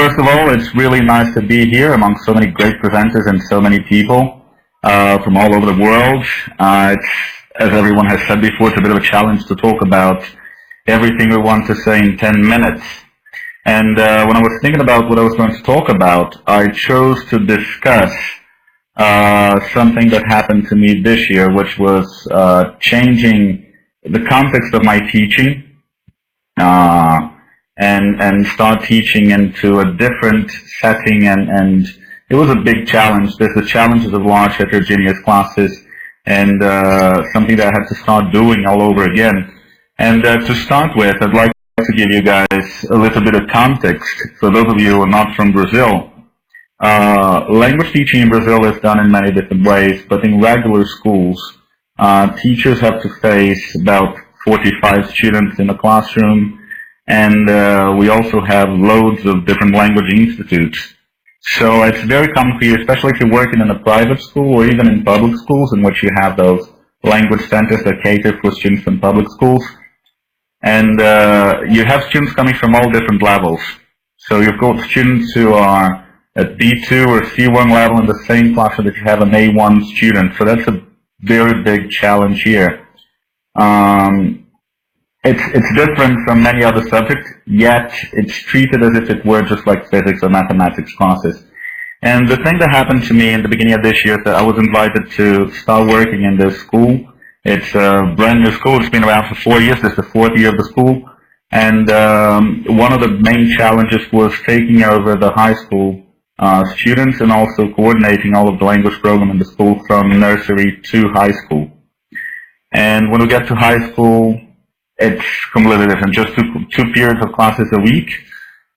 first of all, it's really nice to be here among so many great presenters and so many people from all over the world. As everyone has said before, it's a bit of a challenge to talk about everything we want to say in 10 minutes. And when I was thinking about what I was going to talk about, I chose to discuss something that happened to me this year, which was changing the context of my teaching and start teaching into a different setting, and it was a big challenge. There's the challenges of large heterogeneous classes, and something that I had to start doing all over again. And to start with, I'd like to give you guys a little bit of context for those of you who are not from Brazil. Language teaching in Brazil is done in many different ways, but in regular schools, teachers have to face about 45 students in a classroom, and we also have loads of different language institutes. So it's very common for you, especially if you're working in a private school or even in public schools in which you have those language centers that cater for students from public schools. And you have students coming from all different levels. So you've got students who are at B2 or C1 level in the same classroom that you have an A1 student. So that's a very big challenge here. It's different from many other subjects, yet it's treated as if it were just like physics or mathematics classes. And the thing that happened to me in the beginning of this year is that I was invited to start working in this school. It's a brand new school. It's been around for 4 years. This is the 4th year of the school. And one of the main challenges was taking over the high school students and also coordinating all of the language program in the school from nursery to high school. And when we get to high school, it's completely different. Just two periods of classes a week.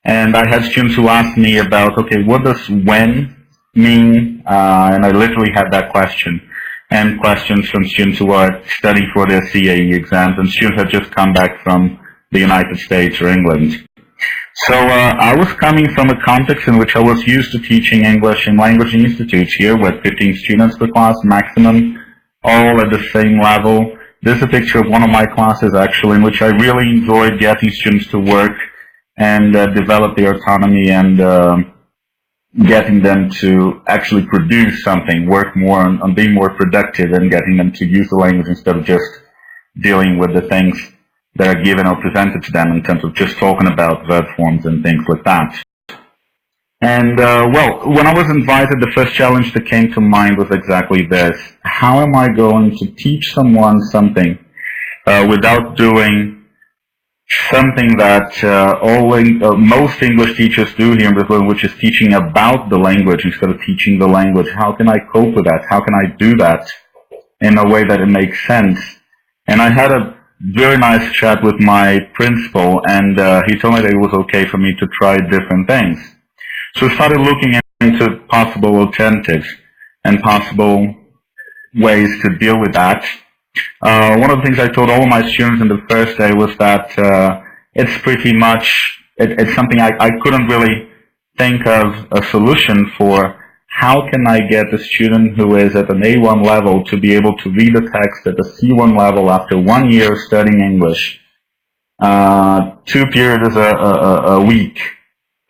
And I had students who asked me about, okay, what does when mean? And I literally had that question. And questions from students who are studying for their CAE exams, and students have just come back from the United States or England. So I was coming from a context in which I was used to teaching English in language institutes here with 15 students per class maximum, all at the same level. This is a picture of one of my classes actually, in which I really enjoyed getting students to work and develop their autonomy and getting them to actually produce something, work more on being more productive and getting them to use the language instead of just dealing with the things that are given or presented to them in terms of just talking about verb forms and things like that. And, well, when I was invited, the first challenge that came to mind was exactly this. How am I going to teach someone something without doing something that most English teachers do here in Brazil, which is teaching about the language instead of teaching the language? How can I cope with that? How can I do that in a way that it makes sense? And I had a very nice chat with my principal, and he told me that it was okay for me to try different things. So I started looking into possible alternatives and possible ways to deal with that. One of the things I told all of my students in the first day was that it's pretty much, it's something I couldn't really think of a solution for. How can I get a student who is at an A1 level to be able to read a text at a C1 level after 1 year studying English, 2 periods a week,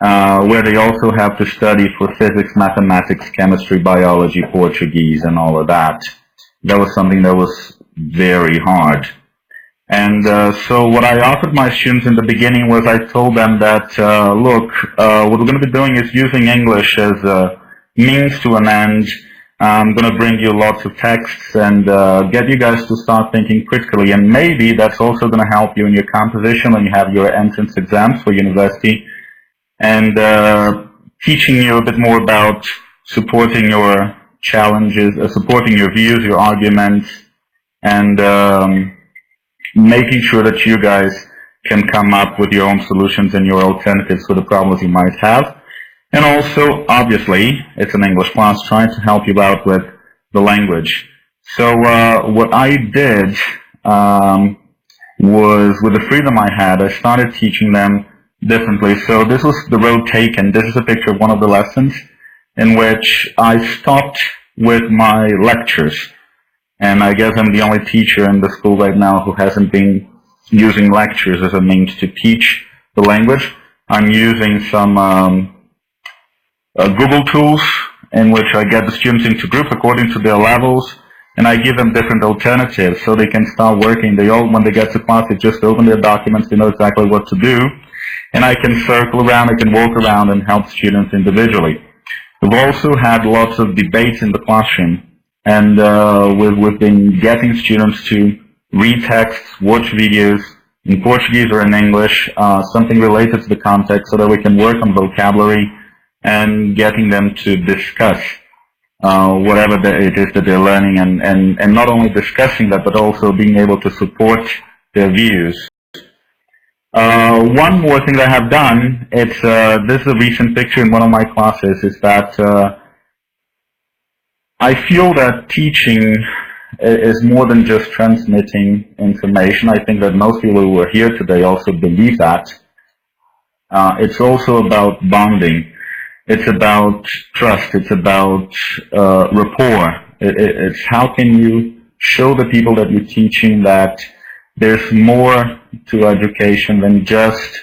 where they also have to study for physics, mathematics, chemistry, biology, Portuguese, and all of that. That was something that was very hard. And so what I offered my students in the beginning was I told them that, look, what we're going to be doing is using English as a means to an end. I'm going to bring you lots of texts and get you guys to start thinking critically. And maybe that's also going to help you in your composition when you have your entrance exams for university, and teaching you a bit more about supporting your challenges, supporting your views, your arguments, and making sure that you guys can come up with your own solutions and your alternatives for the problems you might have. And also, obviously, it's an English class, trying to help you out with the language. So what I did was, with the freedom I had, I started teaching them differently. So this was the road taken. This is a picture of one of the lessons in which I stopped with my lectures. And I guess I'm the only teacher in the school right now who hasn't been using lectures as a means to teach the language. I'm using some Google tools in which I get the students into groups according to their levels, and I give them different alternatives so they can start working. When they get to class, they just open their documents, they know exactly what to do, and I can circle around, I can walk around and help students individually. We've also had lots of debates in the classroom, and we've been getting students to read texts, watch videos in Portuguese or in English, something related to the context so that we can work on vocabulary and getting them to discuss whatever it is that they're learning, and not only discussing that, but also being able to support their views. One more thing that I have done, this is a recent picture in one of my classes, is that I feel that teaching is more than just transmitting information. I think that most people who are here today also believe that. It's also about bonding. It's about trust. It's about rapport. It's how can you show the people that you're teaching that there's more to education than just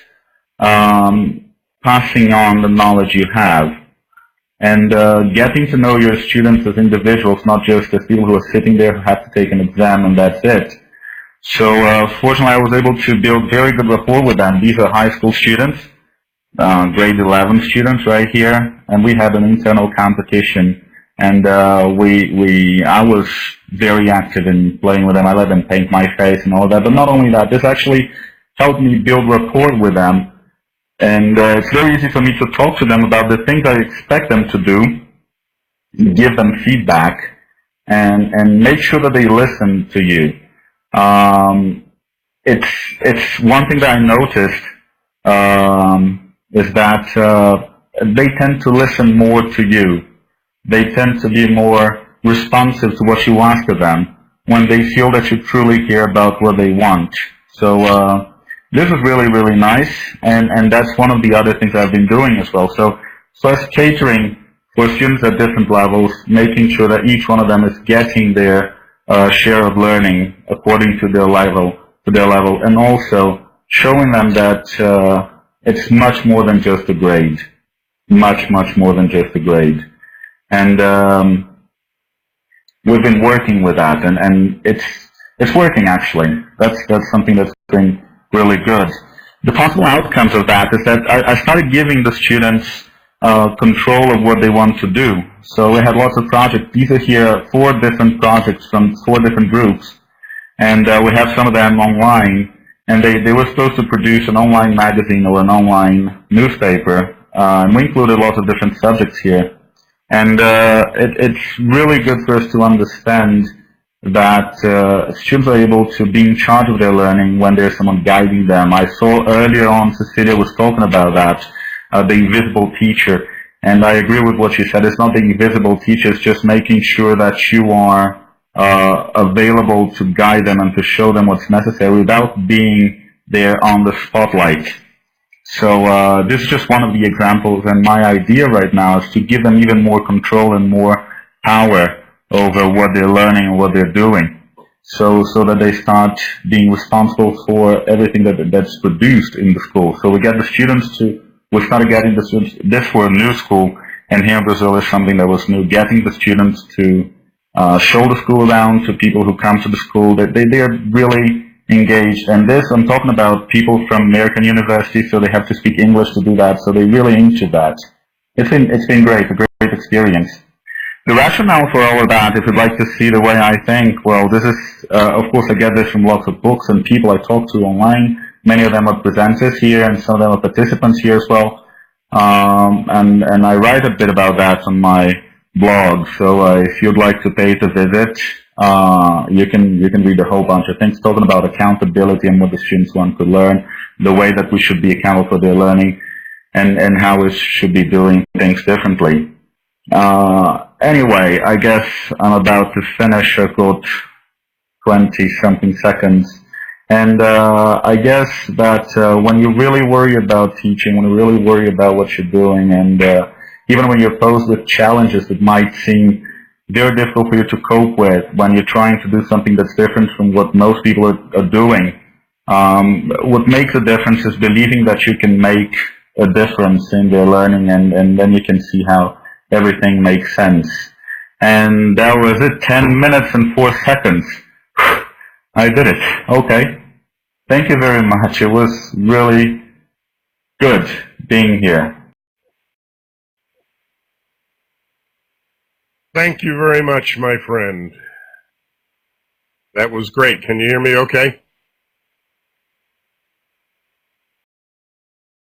passing on the knowledge you have. And getting to know your students as individuals, not just as people who are sitting there who have to take an exam and that's it. So fortunately I was able to build very good rapport with them. These are high school students, grade 11 students right here, and we had an internal competition, and I was very active in playing with them. I let them paint my face and all that, but not only that, this actually helped me build rapport with them. And it's very easy for me to talk to them about the things I expect them to do, give them feedback, and make sure that they listen to you. It's one thing that I noticed is that they tend to listen more to you. They tend to be more responsive to what you ask of them when they feel that you truly care about what they want. So this is really, really nice, and that's one of the other things I've been doing as well. So first, catering for students at different levels, making sure that each one of them is getting their share of learning according to their level, and also showing them that it's much more than just a grade, much more than just a grade. And we've been working with that, and it's working actually. That's something that's been really good. The possible outcomes of that is that I started giving the students control of what they want to do. So we had lots of projects. These are here 4 different projects from 4 different groups, and we have some of them online. And they were supposed to produce an online magazine or an online newspaper, and we included lots of different subjects here. And it's really good for us to understand that students are able to be in charge of their learning when there's someone guiding them. I saw earlier on Cecilia was talking about that, the invisible teacher, and I agree with what she said. It's not the invisible teacher, it's just making sure that you are available to guide them and to show them what's necessary without being there on the spotlight. So this is just one of the examples, and my idea right now is to give them even more control and more power over what they're learning and what they're doing, so that they start being responsible for everything that's produced in the school. So we started getting the students, this for a new school, and here in Brazil is something that was new, getting the students to show the school around to people who come to the school, that they are really engaged. And this, I'm talking about people from American universities, so they have to speak English to do that, so they're really into that. It's been great, a great experience. The rationale for all of that, if you'd like to see the way I think, well, this is, of course, I get this from lots of books and people I talk to online. Many of them are presenters here, and some of them are participants here as well. And I write a bit about that on my blog. So if you'd like to pay to visit, you can read a whole bunch of things talking about accountability and what the students want to learn, the way that we should be accountable for their learning, and how we should be doing things differently. Anyway, I guess I'm about to finish. I've got 20-something seconds. And I guess that when you really worry about teaching, when you really worry about what you're doing, and even when you're posed with challenges that might seem very difficult for you to cope with, when you're trying to do something that's different from what most people are doing, what makes a difference is believing that you can make a difference in their learning, and then you can see how everything makes sense. And that was it, 10 minutes and 4 seconds. I did it. Okay. Thank you very much. It was really good being here. Thank you very much, my friend. That was great. Can you hear me okay?